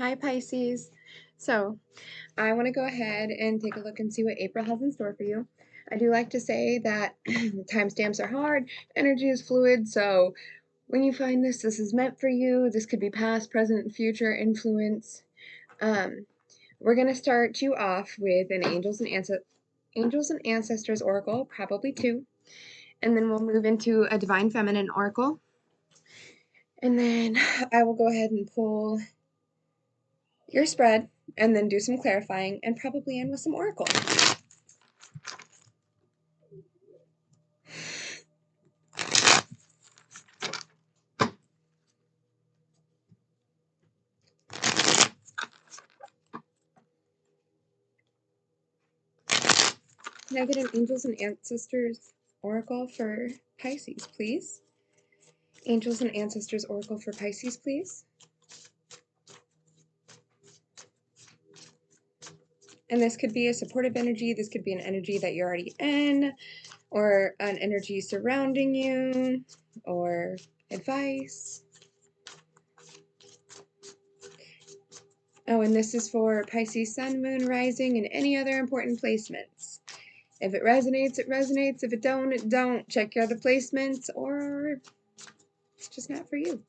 Hi, Pisces. So, I want to go ahead and take a look and see what April has in store for you. I do like to say that timestamps are hard, energy is fluid, so when you find this is meant for you. This could be past, present, future influence. We're going to start you off with an Angels and Ancestors Oracle, probably two, and then we'll move into a Divine Feminine Oracle. And then I will go ahead and pull your spread and then do some clarifying and probably end with some oracle. Can I get an Angels and Ancestors Oracle for Pisces, please? Angels and Ancestors Oracle for Pisces, please. And this could be a supportive energy. This could be an energy that you're already in, or an energy surrounding you, or advice. Oh, and this is for Pisces Sun, Moon, Rising, and any other important placements. If it resonates, it resonates. If it don't, it don't. Check your other placements, or it's just not for you.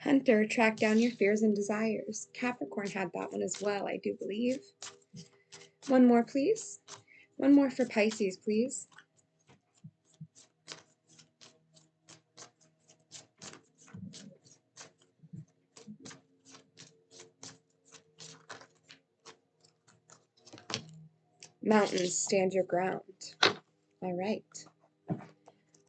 Hunter, track down your fears and desires. Capricorn had that one as well, I do believe. One more, please. One more for Pisces, please. Mountains, stand your ground. All right.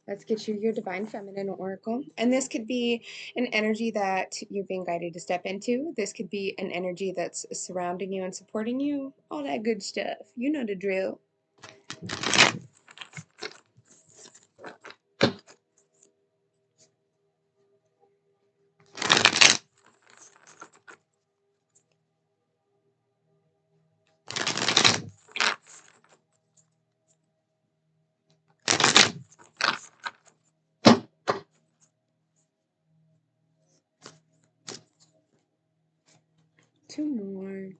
Let's get you your Divine Feminine Oracle. And this could be an energy that you've been guided to step into. This could be an energy that's surrounding you and supporting you. All that good stuff. You know the drill. Two more.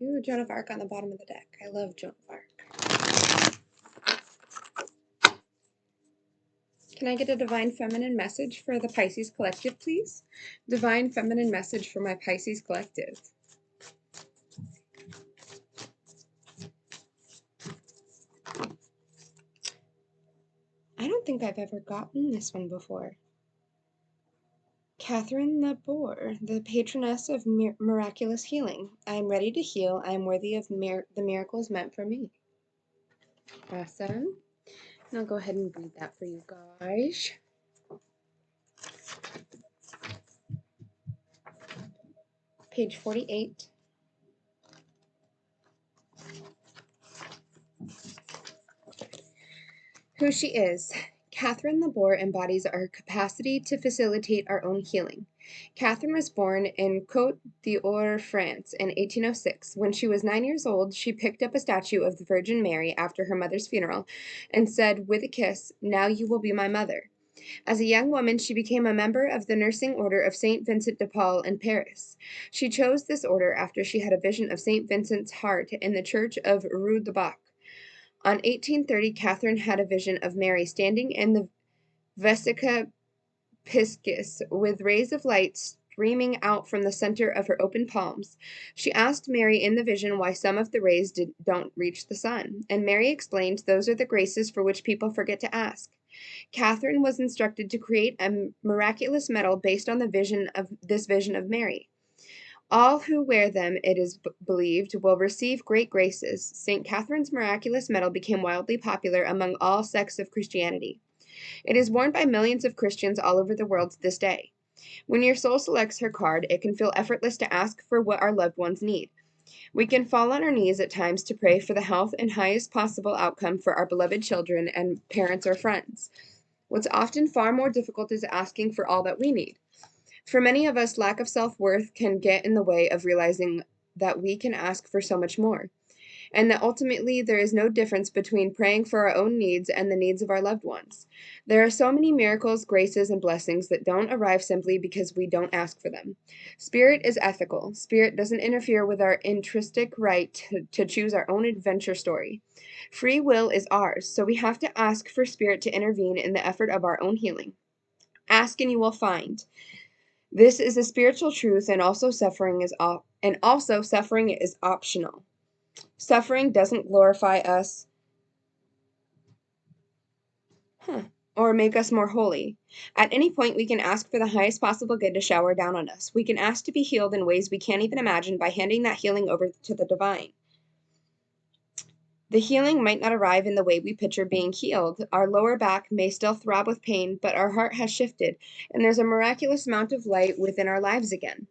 Ooh, Joan of Arc on the bottom of the deck. I love Joan of Arc. Can I get a Divine Feminine message for the Pisces Collective, please? Divine Feminine message for my Pisces Collective. I don't think I've ever gotten this one before. Catherine Labor, the patroness of miraculous healing. I am ready to heal. I am worthy of the miracles meant for me. Awesome. And I'll go ahead and read that for you guys. Page 48. Who she is. Catherine Labor embodies our capacity to facilitate our own healing. Catherine was born in Côte d'Or, France in 1806. When she was 9 years old, she picked up a statue of the Virgin Mary after her mother's funeral and said with a kiss, "Now you will be my mother." As a young woman, she became a member of the nursing order of St. Vincent de Paul in Paris. She chose this order after she had a vision of St. Vincent's heart in the church of Rue de Bac. On 1830, Catherine had a vision of Mary standing in the Vesica Piscis with rays of light streaming out from the center of her open palms. She asked Mary in the vision why some of the rays don't reach the sun, and Mary explained those are the graces for which people forget to ask. Catherine was instructed to create a miraculous medal based on this vision of Mary. All who wear them, it is believed, will receive great graces. St. Catherine's miraculous medal became wildly popular among all sects of Christianity. It is worn by millions of Christians all over the world to this day. When your soul selects her card, it can feel effortless to ask for what our loved ones need. We can fall on our knees at times to pray for the health and highest possible outcome for our beloved children and parents or friends. What's often far more difficult is asking for all that we need. For many of us, lack of self-worth can get in the way of realizing that we can ask for so much more, and that ultimately there is no difference between praying for our own needs and the needs of our loved ones. There are so many miracles, graces, and blessings that don't arrive simply because we don't ask for them. Spirit is ethical. Spirit doesn't interfere with our intrinsic right to choose our own adventure story. Free will is ours, so we have to ask for Spirit to intervene in the effort of our own healing. Ask and you will find. This is a spiritual truth, and also suffering is optional. Suffering doesn't glorify us or make us more holy. At any point, we can ask for the highest possible good to shower down on us. We can ask to be healed in ways we can't even imagine by handing that healing over to the divine. The healing might not arrive in the way we picture being healed. Our lower back may still throb with pain, but our heart has shifted, and there's a miraculous amount of light within our lives again.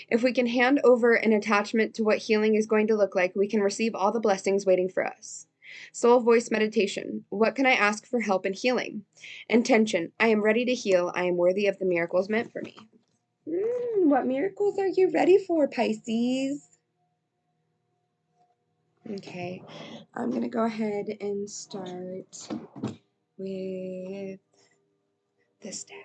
If we can hand over an attachment to what healing is going to look like, we can receive all the blessings waiting for us. Soul voice meditation. What can I ask for help in healing? Intention. I am ready to heal. I am worthy of the miracles meant for me. What miracles are you ready for, Pisces? Okay, I'm going to go ahead and start with this deck.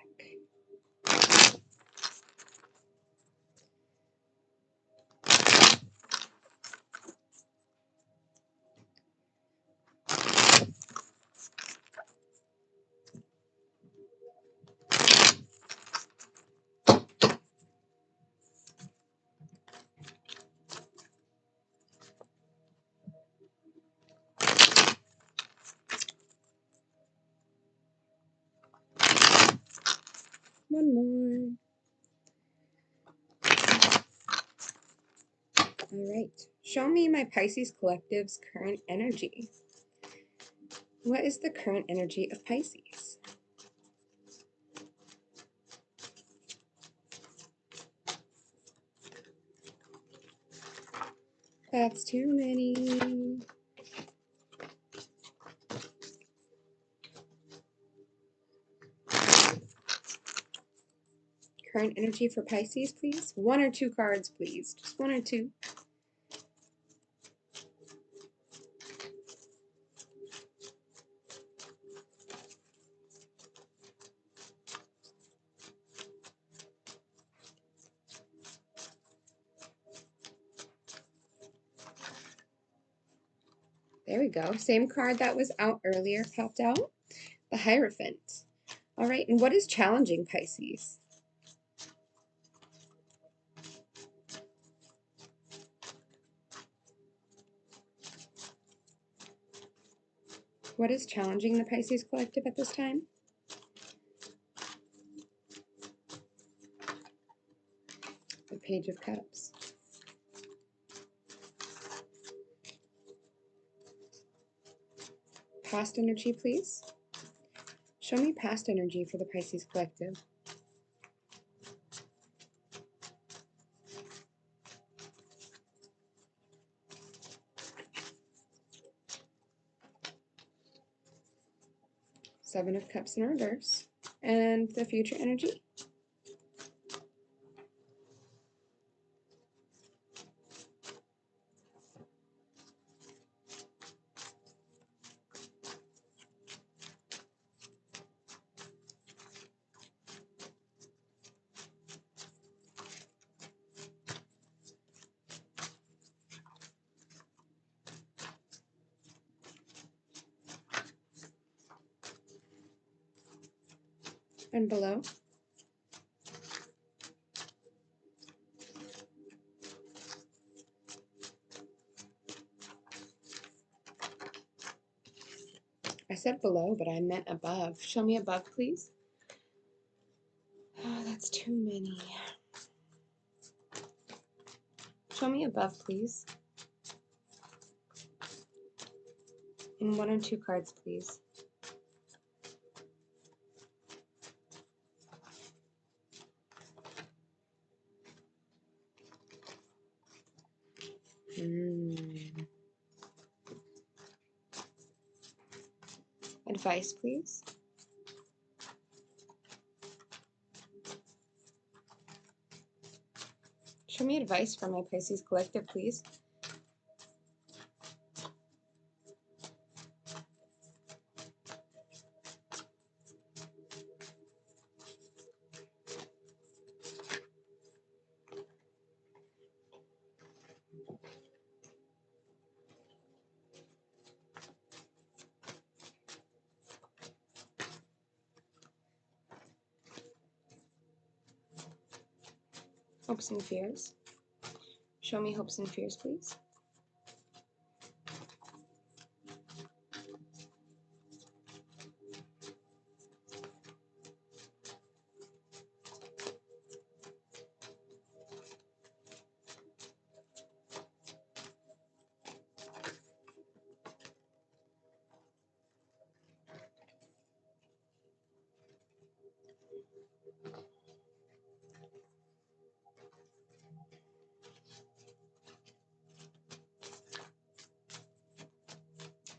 One more. All right. Show me my Pisces collective's current energy. What is the current energy of Pisces? That's too many. Current energy for Pisces, please. 1 or 2 cards, please. Just 1 or 2. There we go. Same card that was out earlier popped out. The Hierophant. All right, and what is challenging Pisces? What is challenging the Pisces collective at this time? The Page of Cups. Past energy, please. Show me past energy for the Pisces collective. Seven of Cups in reverse. And the future energy. And below. I said below, but I meant above. Show me above, please. Oh, that's too many. Show me above, please. And 1 or 2 cards, please. Advice, please. Show me advice for my Pisces collective, please. Hopes and fears. Show me hopes and fears, please.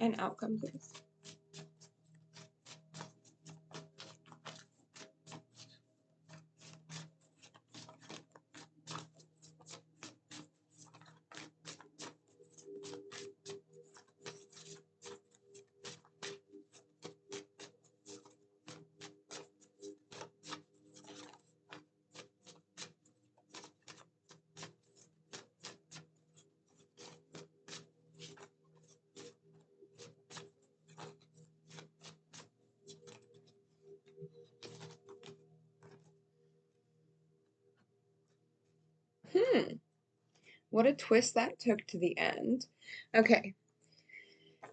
And outcome, please. What a twist that took to the end. Okay.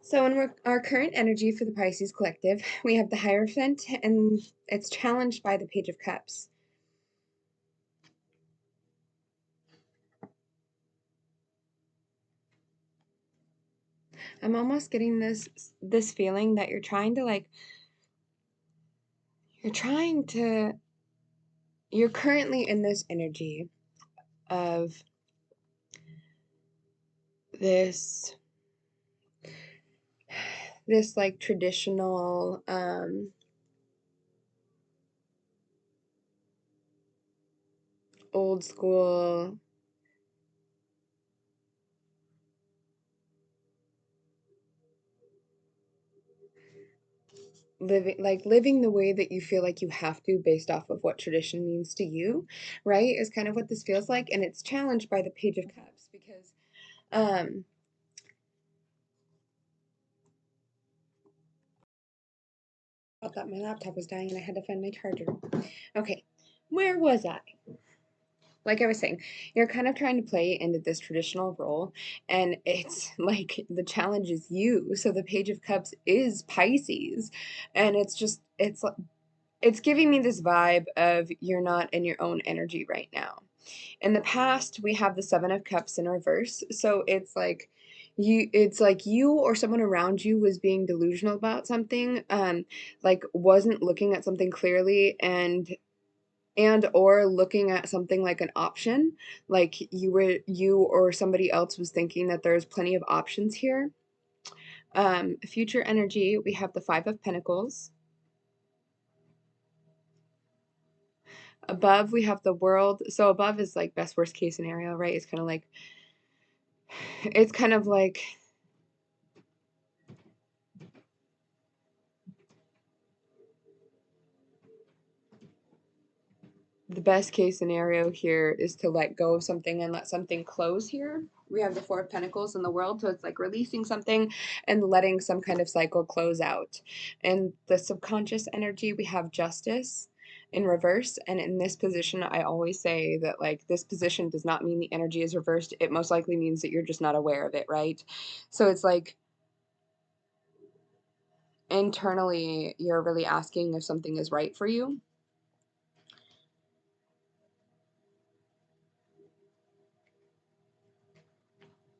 So in our current energy for the Pisces collective, we have the Hierophant, and it's challenged by the Page of Cups. I'm almost getting this feeling that you're trying to you're currently in this energy of this like traditional old school living the way that you feel like you have to based off of what tradition means to you, right? Is kind of what this feels like, and it's challenged by the Page of Cups because I thought my laptop was dying and I had to find my charger. Okay, where was I? Like I was saying, you're kind of trying to play into this traditional role, and it's like the challenge is you. So the Page of Cups is Pisces, and it's giving me this vibe of you're not in your own energy right now. In the past, we have the Seven of Cups in reverse, so it's like you or someone around you was being delusional about something, like wasn't looking at something clearly and or looking at something like an option, like you or somebody else was thinking that there's plenty of options here. Future energy, we have the Five of Pentacles. Above, we have the World. So above is like best worst case scenario, right? It's kind of like the best case scenario here is to let go of something and let something close here. We have the Four of Pentacles in the World, so it's like releasing something and letting some kind of cycle close out. And the subconscious energy, we have Justice in reverse. And in this position, I always say that like this position does not mean the energy is reversed. It most likely means that you're just not aware of it, right? So it's like internally, you're really asking if something is right for you.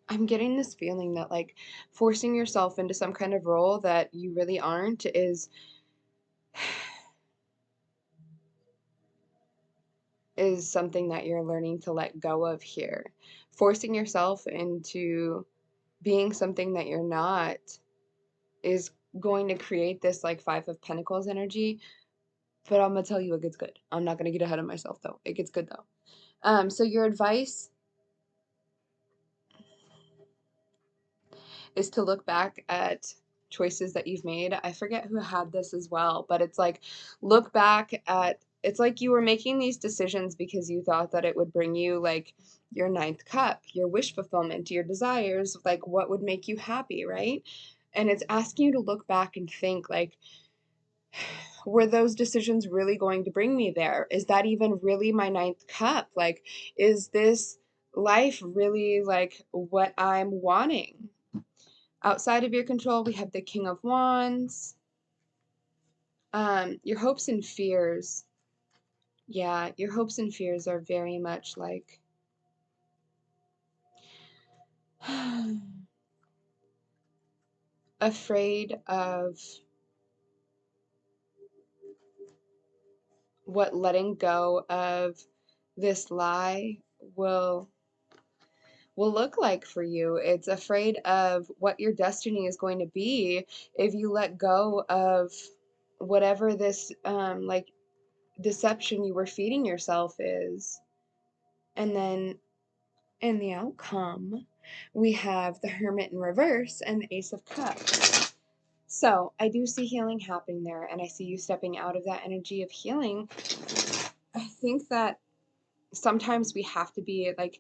I'm getting this feeling that like forcing yourself into some kind of role that you really aren't is something that you're learning to let go of here. Forcing yourself into being something that you're not is going to create this like Five of Pentacles energy, but I'm gonna tell you it gets good. I'm not gonna get ahead of myself though. It gets good though. So your advice is to look back at choices that you've made. I forget who had this as well, but it's like look back at, it's like you were making these decisions because you thought that it would bring you like your ninth cup, your wish fulfillment, your desires, like what would make you happy, right? And it's asking you to look back and think like, were those decisions really going to bring me there? Is that even really my ninth cup? Like, is this life really like what I'm wanting? Outside of your control, we have the King of Wands. Your hopes and fears. Yeah, your hopes and fears are very much like afraid of what letting go of this lie will look like for you. It's afraid of what your destiny is going to be if you let go of whatever this like deception you were feeding yourself is. And then in the outcome, we have the Hermit in reverse and the Ace of Cups. So I do see healing happening there, and I see you stepping out of that energy of healing. I think that sometimes we have to be like,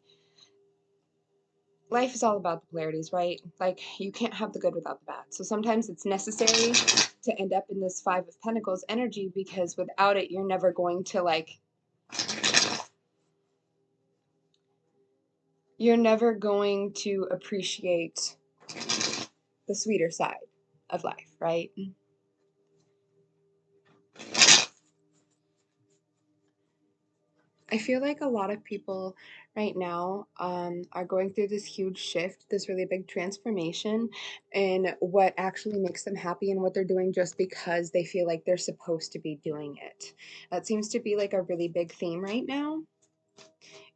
life is all about the polarities, right? Like, you can't have the good without the bad. So sometimes it's necessary to end up in this Five of Pentacles energy, because without it, you're never going to like, you're never going to appreciate the sweeter side of life, right? I feel like a lot of people right now are going through this huge shift, this really big transformation in what actually makes them happy and what they're doing just because they feel like they're supposed to be doing it. That seems to be like a really big theme right now.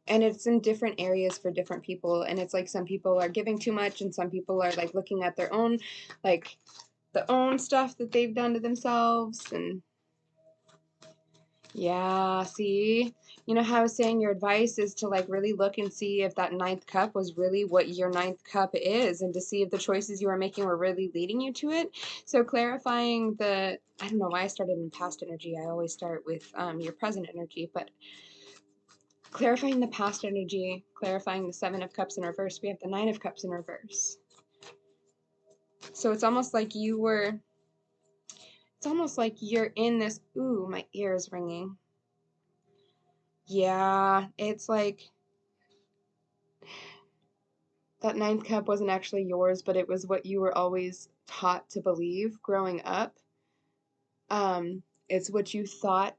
And it's in different areas for different people. And it's like some people are giving too much and some people are like looking at their own, like the own stuff that they've done to themselves. And yeah, see, you know how I was saying your advice is to like really look and see if that ninth cup was really what your ninth cup is, and to see if the choices you were making were really leading you to it. So clarifying the, I don't know why I started in past energy. I always start with your present energy, but clarifying the past energy, clarifying the Seven of Cups in reverse. We have the Nine of Cups in reverse. So it's almost like you were, it's almost like you're in this, ooh, my ear is ringing. Yeah, it's like that ninth cup wasn't actually yours, but it was what you were always taught to believe growing up. It's what you thought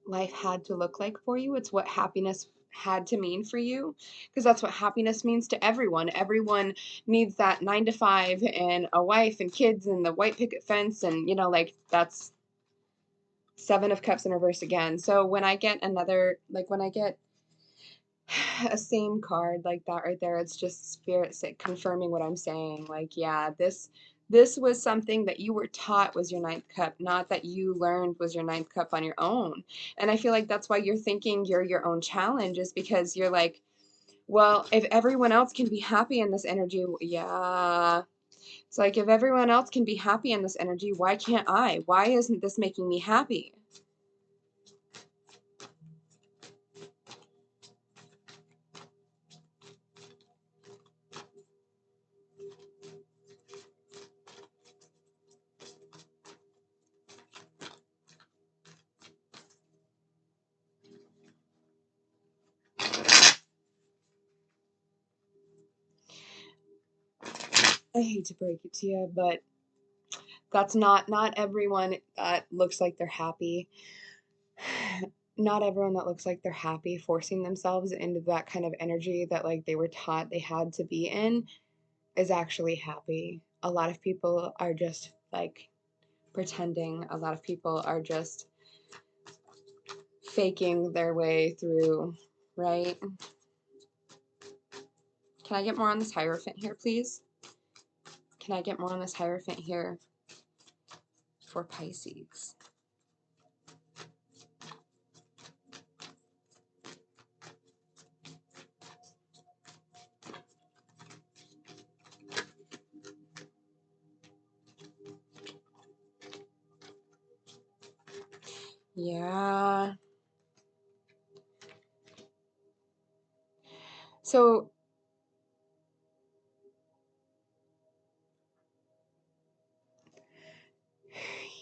life had to look like for you. It's what happiness had to mean for you, because that's what happiness means to everyone. Everyone needs that 9 to 5 and a wife and kids and the white picket fence, and you know, like that's Seven of Cups in reverse again. So when I get another, like when I get a same card like that right there, it's just spirit confirming what I'm saying. Like, yeah, this was something that you were taught was your ninth cup, not that you learned was your ninth cup on your own. And I feel like that's why you're thinking you're your own challenge, is because you're like, well, if everyone else can be happy in this energy, yeah. It's like, if everyone else can be happy in this energy, why can't I? Why isn't this making me happy? I hate to break it to you, but that's not everyone that looks like they're happy. Not everyone that looks like they're happy forcing themselves into that kind of energy that like they were taught they had to be in is actually happy. A lot of people are just like pretending. A lot of people are just faking their way through, right? Can I get more on this Hierophant here, please? Can I get more on this Hierophant here? for Pisces. Yeah. So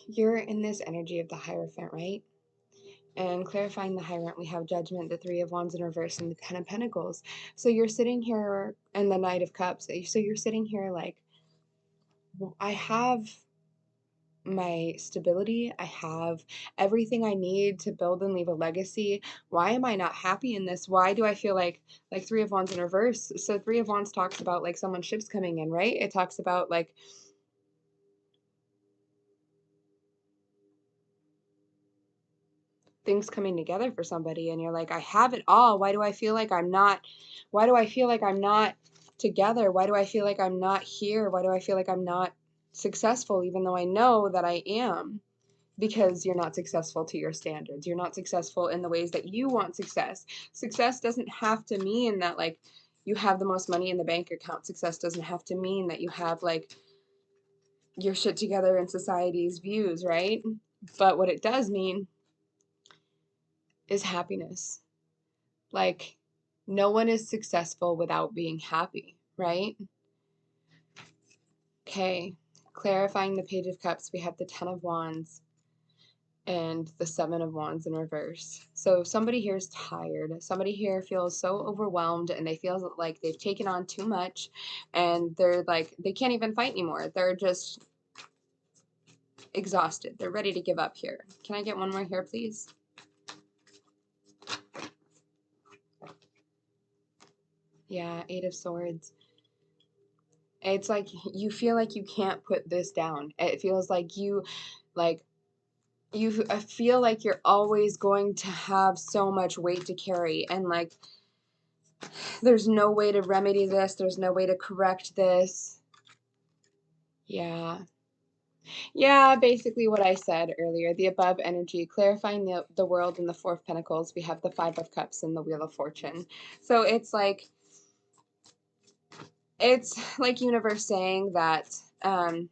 you're in this energy of the Hierophant, right? And clarifying the Hierophant, we have Judgment, the Three of Wands in reverse, and the Ten of Pentacles. So you're sitting here, and the Knight of Cups. So you're sitting here like, I have my stability, I have everything I need to build and leave a legacy. Why am I not happy in this? Why do I feel like Three of Wands in reverse? So Three of Wands talks about like someone's ships coming in, right? It talks about like things coming together for somebody, and you're like, I have it all. Why do I feel like I'm not together? Why do I feel like I'm not here? Why do I feel like I'm not successful, even though I know that I am? Because you're not successful to your standards. You're not successful in the ways that you want success. Success doesn't have to mean that like you have the most money in the bank account. Success doesn't have to mean that you have like your shit together in society's views, right? But what it does mean is happiness. Like, no one is successful without being happy, right? Okay, clarifying the Page of Cups, we have the Ten of Wands and the Seven of Wands in reverse. So somebody here is tired. Somebody here feels so overwhelmed, and they feel like they've taken on too much, and they're like, they can't even fight anymore. They're just exhausted. They're ready to give up here. Can I get one more here, please? Yeah, Eight of Swords. It's like you feel like you can't put this down. It feels like you feel like you're always going to have so much weight to carry, and like there's no way to remedy this, there's no way to correct this. Yeah, basically what I said earlier, the above energy, clarifying the world in the Four of Pentacles, we have the Five of Cups and the Wheel of Fortune. So it's like universe saying that all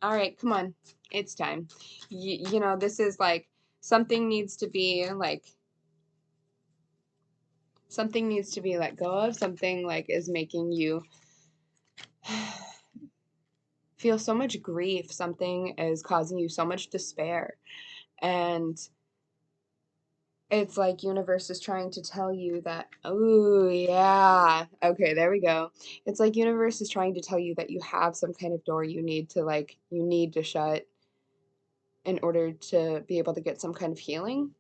right, come on, it's time. You know, this is like something needs to be let go of. Something like is making you feel so much grief. Something is causing you so much despair, and it's like universe is trying to tell you that, oh yeah, okay, there we go. It's like universe is trying to tell you that you have some kind of door you need to shut in order to be able to get some kind of healing.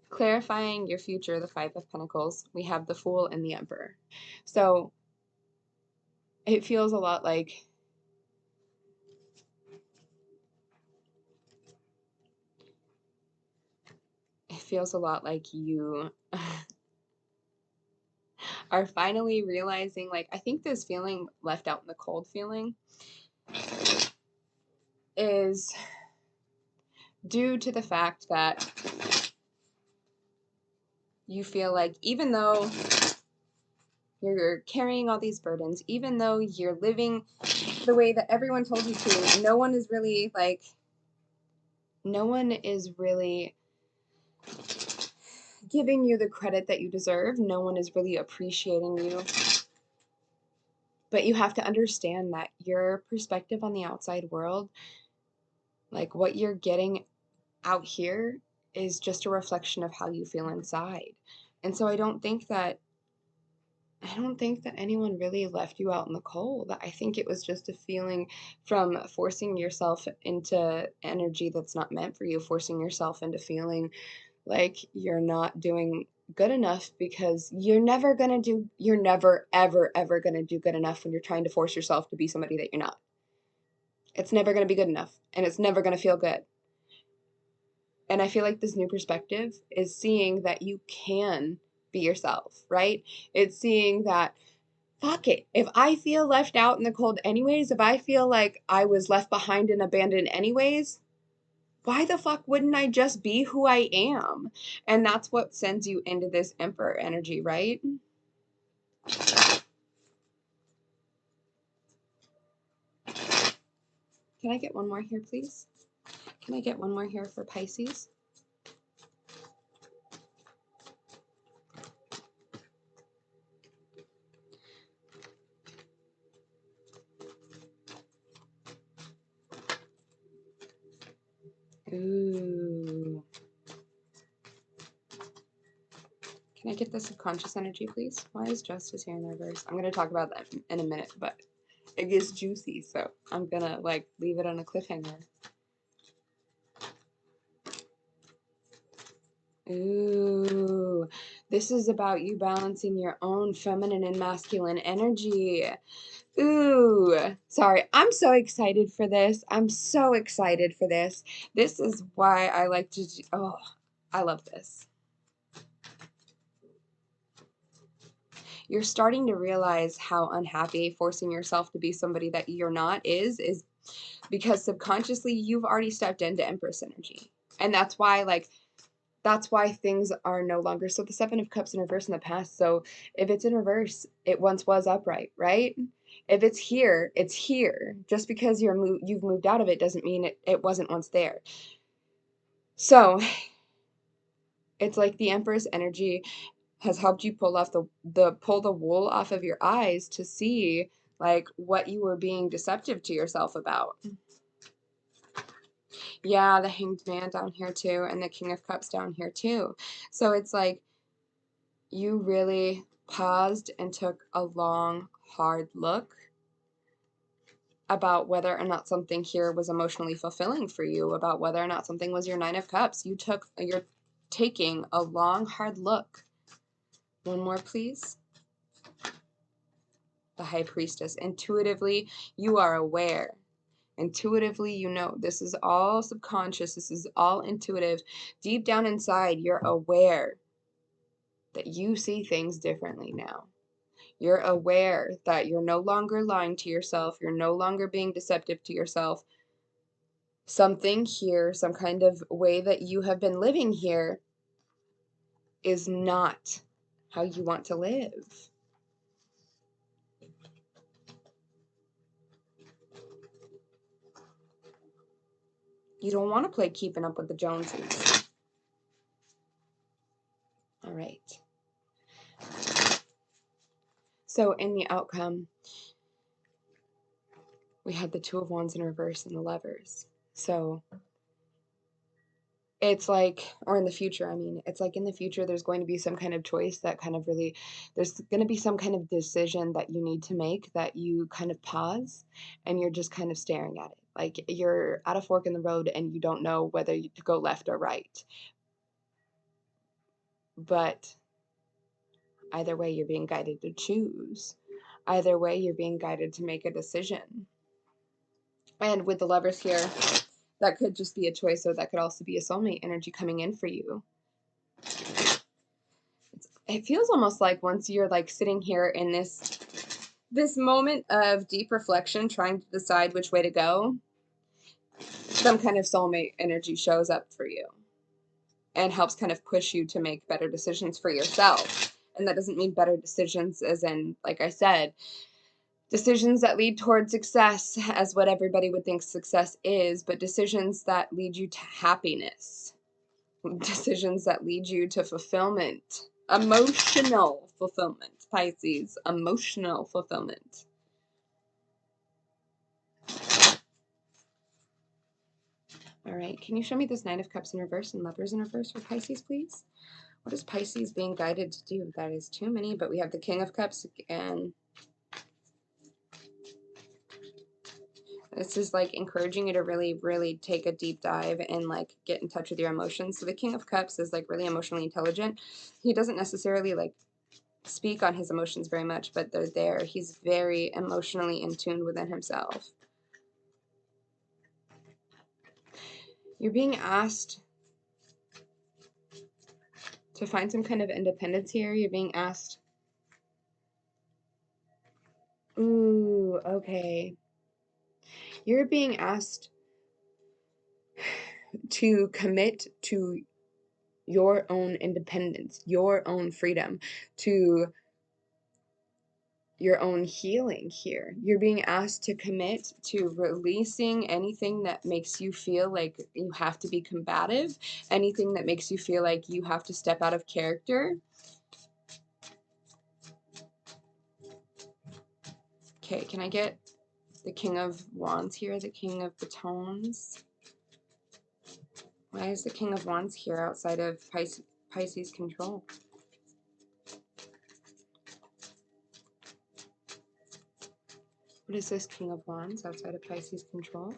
Clarifying your future, the Five of Pentacles, we have the Fool and the Emperor. So it feels a lot like you are finally realizing, like, I think this feeling left out in the cold feeling is due to the fact that you feel like even though you're carrying all these burdens, even though you're living the way that everyone told you to, no one is really giving you the credit that you deserve. No one is really appreciating you. But you have to understand that your perspective on the outside world, like what you're getting out here, is just a reflection of how you feel inside. And so I don't think that anyone really left you out in the cold. I think it was just a feeling from forcing yourself into energy that's not meant for you, forcing yourself into feeling like you're not doing good enough, because you're never ever ever going to do good enough when you're trying to force yourself to be somebody that you're not. It's never going to be good enough, and it's never going to feel good. And I feel like this new perspective is seeing that you can be yourself, right? It's seeing that fuck it. If I feel left out in the cold anyways, if I feel like I was left behind and abandoned anyways, why the fuck wouldn't I just be who I am? And that's what sends you into this Emperor energy, right? Can I get one more here, please? Can I get one more here for Pisces? Ooh. Can I get the subconscious energy, please? Why is justice here in the reverse? I'm going to talk about that in a minute, but it gets juicy, so I'm going to, like, leave it on a cliffhanger. Ooh, this is about you balancing your own feminine and masculine energy. Ooh, sorry. I'm so excited for this. I'm so excited for this. This is why I like to do, oh, I love this. You're starting to realize how unhappy forcing yourself to be somebody that you're not is because subconsciously you've already stepped into Empress energy. And that's why things are no longer. So the Seven of Cups in reverse in the past. So if it's in reverse, it once was upright, right? If it's here, it's here. Just because you've moved out of it doesn't mean it wasn't once there. So it's like the Empress energy has helped you pull off pull the wool off of your eyes to see like what you were being deceptive to yourself about. Yeah, the Hanged Man down here too, and the King of Cups down here too. So it's like you really paused and took a long, hard look about whether or not something here was emotionally fulfilling for you, about whether or not something was your Nine of Cups. You're taking a long, hard look. One more, please. The High Priestess. Intuitively, you are aware. Intuitively, you know this is all subconscious. This is all intuitive. Deep down inside, you're aware that you see things differently now. You're aware that you're no longer lying to yourself. You're no longer being deceptive to yourself. Something here, some kind of way that you have been living here is not how you want to live. You don't want to play keeping up with the Joneses. All right. So in the outcome, we had the Two of Wands in reverse and the Lovers. So it's like, or in the future, I mean, it's like in the future, there's going to be some kind of choice that kind of really, there's going to be some kind of decision that you need to make that you kind of pause and you're just kind of staring at it. Like you're at a fork in the road and you don't know whether to go left or right. But either way, you're being guided to choose. Either way, you're being guided to make a decision. And with the Lovers here, that could just be a choice, or that could also be a soulmate energy coming in for you. It feels almost like once you're like sitting here in this moment of deep reflection, trying to decide which way to go, some kind of soulmate energy shows up for you and helps kind of push you to make better decisions for yourself. And that doesn't mean better decisions as in, like I said, decisions that lead toward success as what everybody would think success is, but decisions that lead you to happiness. Decisions that lead you to fulfillment. Emotional fulfillment, Pisces. Emotional fulfillment. All right, can you show me this Nine of Cups in reverse and Lovers in reverse for Pisces, please? What is Pisces being guided to do? That is too many, but we have the King of Cups again. This is like encouraging you to really, really take a deep dive and like get in touch with your emotions. So the King of Cups is like really emotionally intelligent. He doesn't necessarily like speak on his emotions very much, but they're there. He's very emotionally in tune within himself. You're being asked to find some kind of independence here. You're being asked Ooh, okay. You're being asked to commit to your own independence, your own freedom, to your own healing here. You're being asked to commit to releasing anything that makes you feel like you have to be combative, anything that makes you feel like you have to step out of character. Okay, can I get the King of Wands here, the King of Batons? Why is the King of Wands here outside of Pisces control? What is this King of Wands outside of Pisces control?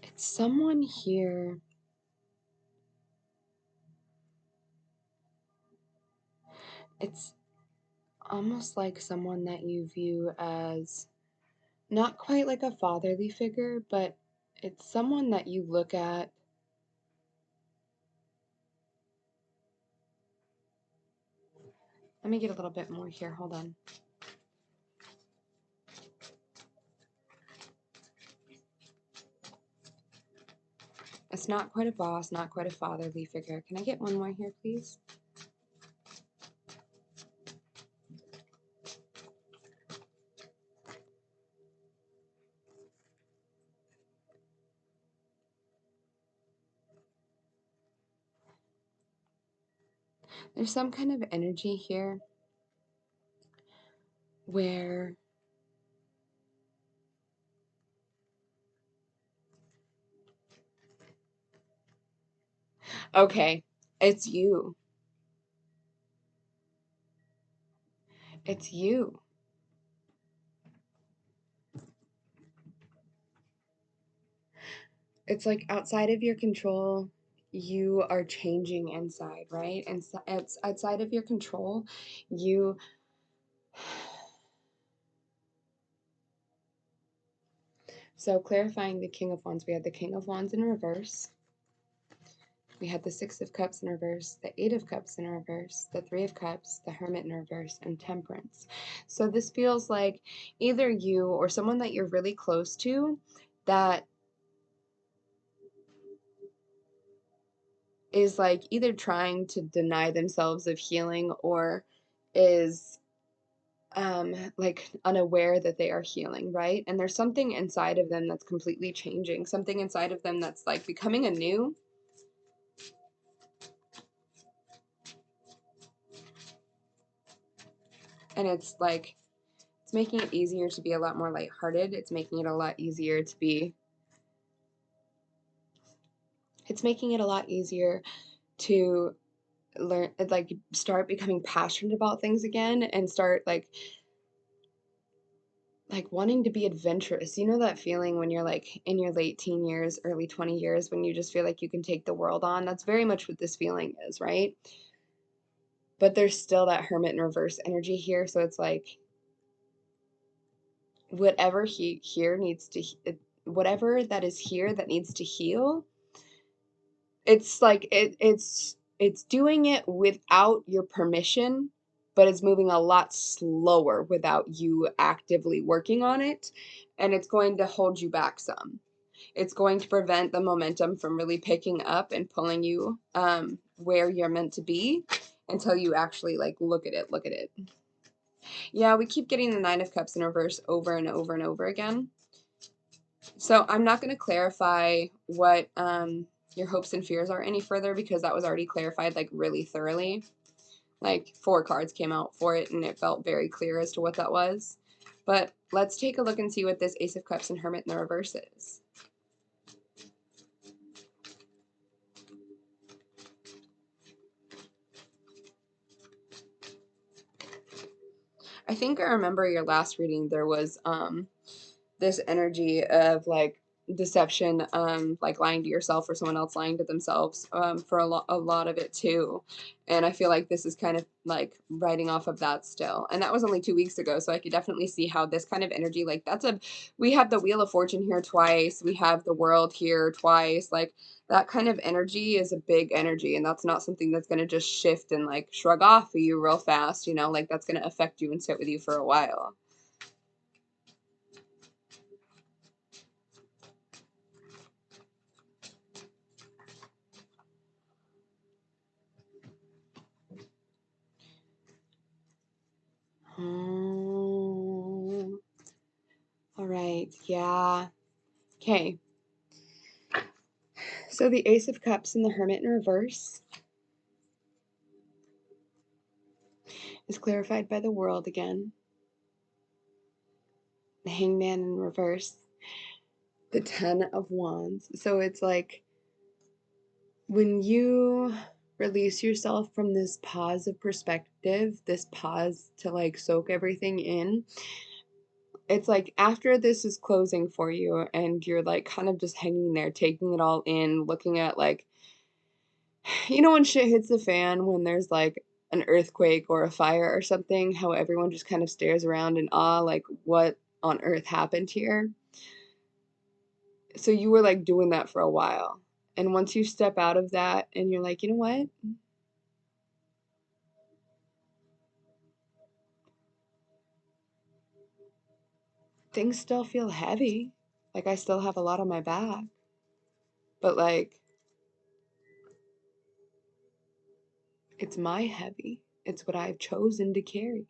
It's someone here. It's almost like someone that you view as not quite like a fatherly figure, but it's someone that you look at. Let me get a little bit more here. Hold on. It's not quite a boss, not quite a fatherly figure. Can I get one more here, please? There's some kind of energy here where okay, it's you. It's you. It's like outside of your control, you are changing inside, right? And it's outside of your control, you so clarifying the King of Wands, we had the King of Wands in reverse. We had the Six of Cups in reverse, the Eight of Cups in reverse, the Three of Cups, the Hermit in reverse, and Temperance. So this feels like either you or someone that you're really close to that is like either trying to deny themselves of healing or is like unaware that they are healing, right? And there's something inside of them that's completely changing, something inside of them that's like becoming anew. And it's like, it's making it easier to be a lot more lighthearted. It's making it a lot easier to be, it's making it a lot easier to learn, like start becoming passionate about things again and start like wanting to be adventurous. You know that feeling when you're like in your late teen years, early 20 years, when you just feel like you can take the world on? That's very much what this feeling is, right? But there's still that Hermit in reverse energy here. So it's like whatever here needs to, whatever that is here that needs to heal, it's like it's doing it without your permission, but it's moving a lot slower without you actively working on it, and it's going to hold you back some. It's going to prevent the momentum from really picking up and pulling you where you're meant to be until you actually like look at it. Yeah, we keep getting the Nine of Cups in reverse over and over and over again. So I'm not going to clarify what your hopes and fears are any further because that was already clarified like really thoroughly. Like 4 cards came out for it and it felt very clear as to what that was. But let's take a look and see what this Ace of Cups and Hermit in the reverse is. I think I remember your last reading, there was this energy of like deception, like lying to yourself or someone else lying to themselves, for a lot of it too. And I feel like this is kind of like writing off of that still. And that was only 2 weeks ago, so I could definitely see how this kind of energy, like we have the Wheel of Fortune here twice, we have the World here twice, like that kind of energy is a big energy, and that's not something that's going to just shift and like shrug off of you real fast, you know, like that's going to affect you and sit with you for a while. Oh, all right, yeah. Okay. So the Ace of Cups and the Hermit in reverse is clarified by the World again. The Hangman in reverse. The Ten of Wands. So it's like when you release yourself from this pause of perspective, this pause to like soak everything in, it's like after this is closing for you and you're like kind of just hanging there, taking it all in, looking at like, you know, when shit hits the fan, when there's like an earthquake or a fire or something, how everyone just kind of stares around in awe, like, what on earth happened here? So you were like doing that for a while. And once you step out of that and you're like, you know what? Things still feel heavy. Like I still have a lot on my back. But like, it's my heavy. It's what I've chosen to carry.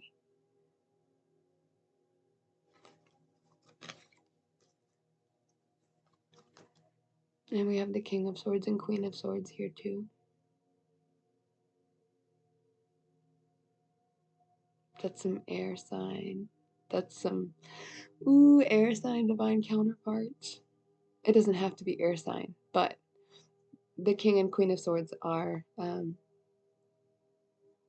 And we have the King of Swords and Queen of Swords here too. That's some air sign. That's some, ooh, air sign divine counterparts. It doesn't have to be air sign, but the King and Queen of Swords are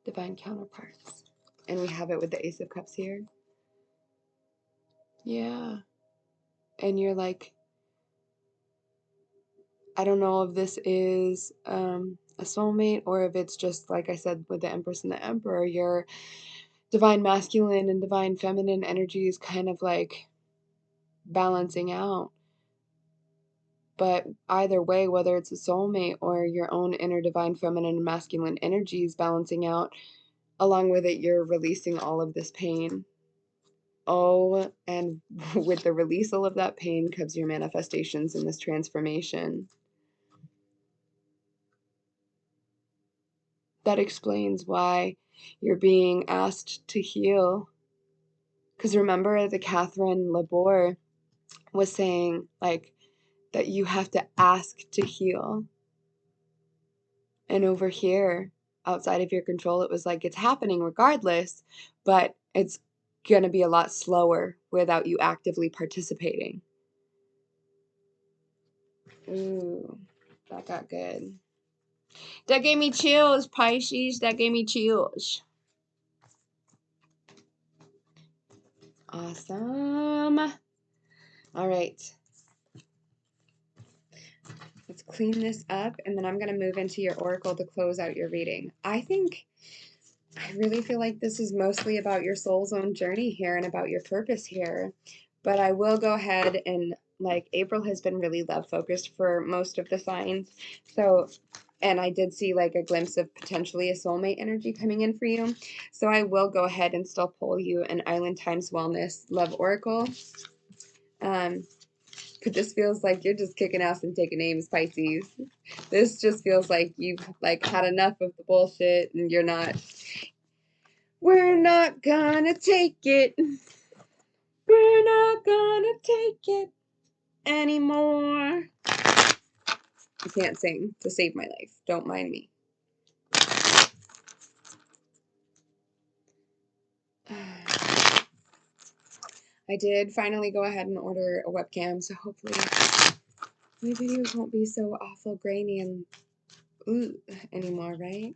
divine counterparts. And we have it with the Ace of Cups here. Yeah. And you're like, I don't know if this is a soulmate or if it's just, like I said, with the Empress and the Emperor, your divine masculine and divine feminine energy is kind of like balancing out. But either way, whether it's a soulmate or your own inner divine feminine and masculine energies balancing out, along with it, you're releasing all of this pain. Oh, and with the releasal of that pain comes your manifestations in this transformation. That explains why you're being asked to heal. Because remember, the Catherine Labor was saying, like, that you have to ask to heal. And over here, outside of your control, it was like it's happening regardless, but it's going to be a lot slower without you actively participating. Ooh, that got good. That gave me chills, Pisces. That gave me chills. Awesome. All right. Let's clean this up, and then I'm going to move into your oracle to close out your reading. I really feel like this is mostly about your soul's own journey here and about your purpose here. But I will go ahead and, like, April has been really love focused for most of the signs. So, and I did see like a glimpse of potentially a soulmate energy coming in for you. So I will go ahead and still pull you an Island Times Wellness Love Oracle. But this feels like you're just kicking ass and taking names, Pisces. This just feels like you've like had enough of the bullshit and you're not. We're not gonna take it. We're not gonna take it anymore. I can't sing to save my life. Don't mind me. I did finally go ahead and order a webcam, so hopefully my videos won't be so awful grainy and anymore, right?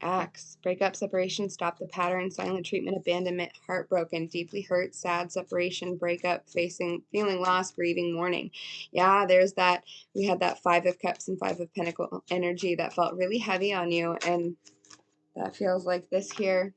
Axe. Breakup, separation, stop the pattern, silent treatment, abandonment, heartbroken, deeply hurt, sad, separation, breakup, feeling lost, grieving, mourning. Yeah, there's that. We had that Five of Cups and Five of Pentacles energy that felt really heavy on you, and that feels like this here.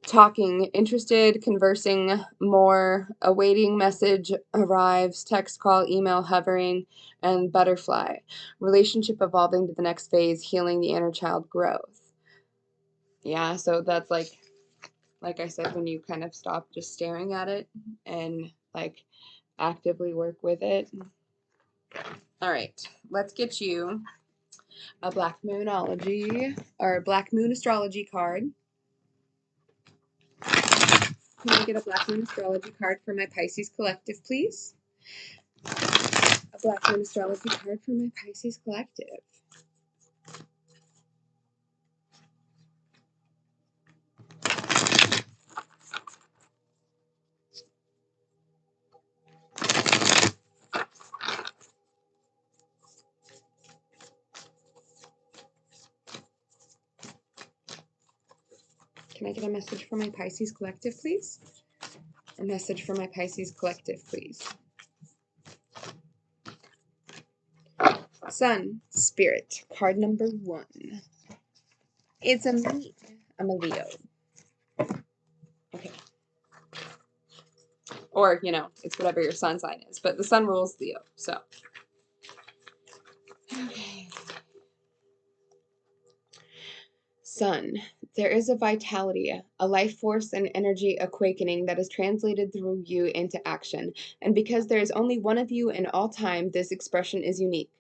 Talking, interested, conversing more, awaiting message arrives, text, call, email, hovering, and butterfly. Relationship evolving to the next phase, healing the inner child growth. Yeah, so that's like I said, when you kind of stop just staring at it and like actively work with it. All right, let's get you a Black Moonology or Black Moon Astrology card. Can I get a Black Moon Astrology card for my Pisces Collective, please? A Black Moon Astrology card for my Pisces Collective. Can I get a message for my Pisces Collective, please? A message for my Pisces Collective, please. Sun, Spirit, card number 1. It's a me. I'm a Leo. Okay. Or, you know, it's whatever your sun sign is. But the sun rules Leo, so. Okay. Sun, there is a vitality, a life force and energy awakening that is translated through you into action. And because there is only one of you in all time, this expression is unique.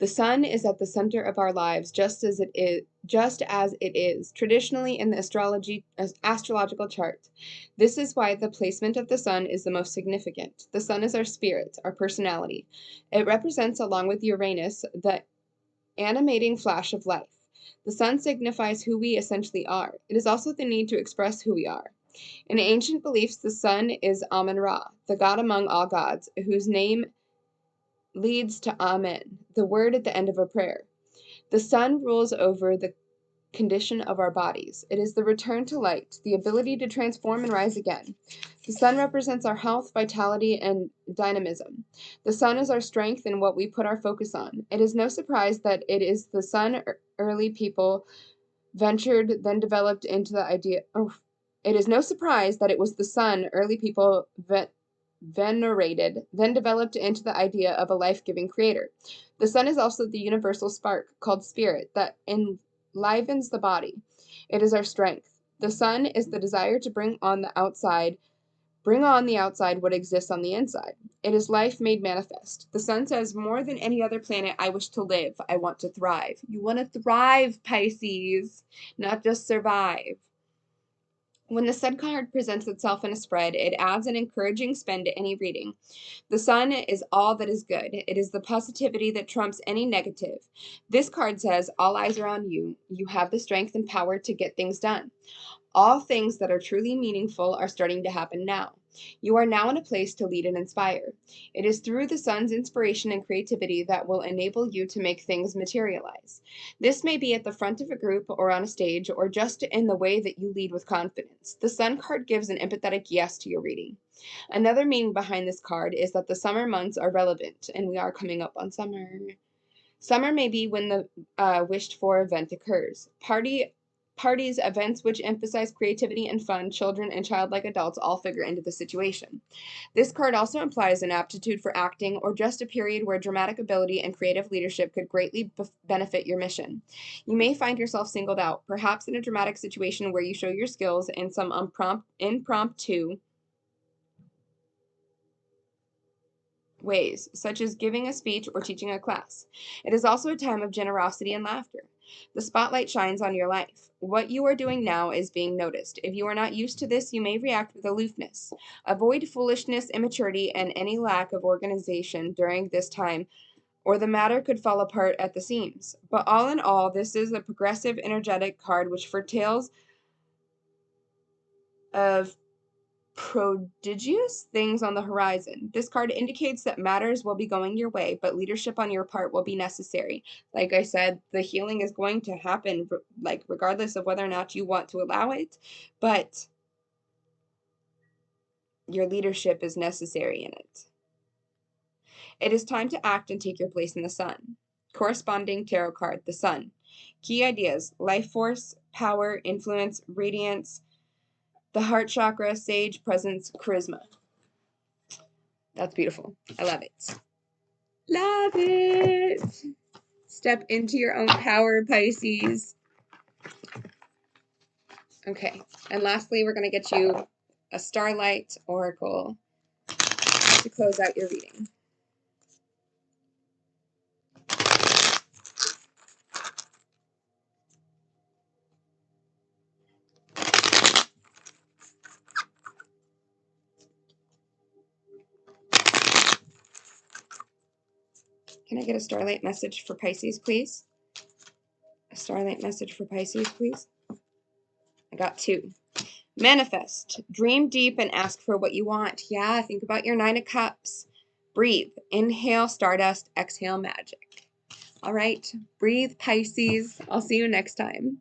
The sun is at the center of our lives, just as it is traditionally in the astrological chart. This is why the placement of the sun is the most significant. The sun is our spirit, our personality. It represents, along with Uranus, the animating flash of life. The sun signifies who we essentially are. It is also the need to express who we are. In ancient beliefs, the sun is Amun-Ra, the god among all gods, whose name leads to Amen, the word at the end of a prayer. The sun rules over the condition of our bodies. It is the return to light, the ability to transform and rise again. The sun represents our health, vitality, and dynamism. The sun is our strength and what we put our focus on. It is no surprise that it is the sun early people ventured, then developed into the idea. It is no surprise that it was the sun early people venerated, then developed into the idea of a life-giving creator. The sun is also the universal spark, called spirit, that enlivens the body. It is our strength. The sun is the desire to bring on the outside what exists on the inside. It is life made manifest. The sun says, more than any other planet, I wish to live. I want to thrive. You want to thrive, Pisces, not just survive. When the sun card presents itself in a spread, it adds an encouraging spin to any reading. The sun is all that is good. It is the positivity that trumps any negative. This card says, all eyes are on you. You have the strength and power to get things done. All things that are truly meaningful are starting to happen now. You are now in a place to lead and inspire. It is through the sun's inspiration and creativity that will enable you to make things materialize. This may be at the front of a group or on a stage or just in the way that you lead with confidence. The sun card gives an empathetic yes to your reading. Another meaning behind this card is that the summer months are relevant, and we are coming up on summer. Summer may be when the wished-for event occurs. Parties, events which emphasize creativity and fun, children and childlike adults all figure into the situation. This card also implies an aptitude for acting or just a period where dramatic ability and creative leadership could greatly benefit your mission. You may find yourself singled out, perhaps in a dramatic situation where you show your skills in some impromptu ways, such as giving a speech or teaching a class. It is also a time of generosity and laughter. The spotlight shines on your life. What you are doing now is being noticed. If you are not used to this, you may react with aloofness. Avoid foolishness, immaturity, and any lack of organization during this time, or the matter could fall apart at the seams. But all in all, this is a progressive, energetic card which foretells of prodigious things on the horizon. This card indicates that matters will be going your way, but leadership on your part will be necessary. Like I said, the healing is going to happen, like regardless of whether or not you want to allow it, but your leadership is necessary in it. It is time to act and take your place in the sun. Corresponding tarot card, the sun. Key ideas: life force, power, influence, radiance, the heart chakra, sage, presence, charisma. That's beautiful. I love it. Love it. Step into your own power, Pisces. Okay, and lastly, we're going to get you a Starlight Oracle to close out your reading. Can I get a Starlight message for Pisces, please? A Starlight message for Pisces, please? I got 2. Manifest. Dream deep and ask for what you want. Yeah, think about your 9 of Cups. Breathe. Inhale stardust, exhale magic. All right, breathe, Pisces. I'll see you next time.